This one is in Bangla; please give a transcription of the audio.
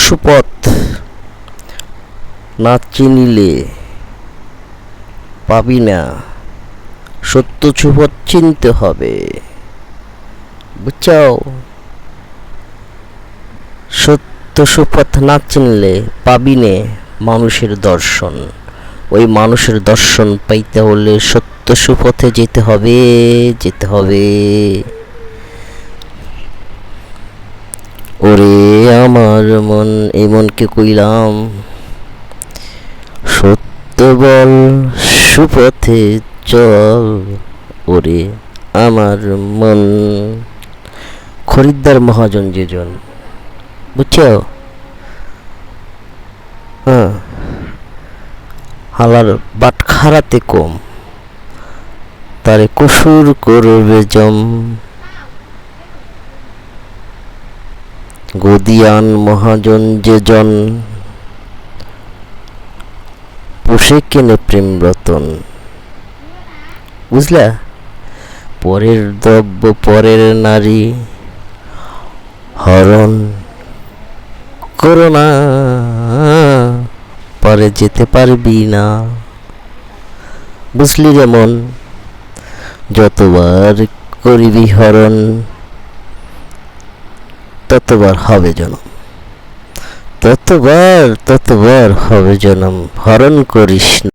সুপথ না চিনিলে পাবি না। সত্য সুপথ চিনতে হবে, বুঝছো? সত্য সুপথ না চিনলে পাবি নে মানুষের দর্শন। ওই মানুষের দর্শন পাইতে হলে সত্য সুপথে যেতে হবে, যেতে হবে। ওরে আমার মন, এই মনকে কইলাম সত্য বল, সুপথে চল। ওরে আমার মন। খরিদ্দার মহাজন যেজন, বুঝছো? হ্যাঁ, হালার বাটখারাতে কম, তারে কসুর করবে জম। গদিয়ান মহাজন যেজন, পোষে কেনে প্রেম রতন। বুঝলা? পরের দ্রব্য পরের নারী হরণ করো না, পরে যেতে পারবি না। বুঝলি রে মন? যতবার করিবি হরণ ততবার হবে জনম, ততবার হবে জনম। হরণ করিস না।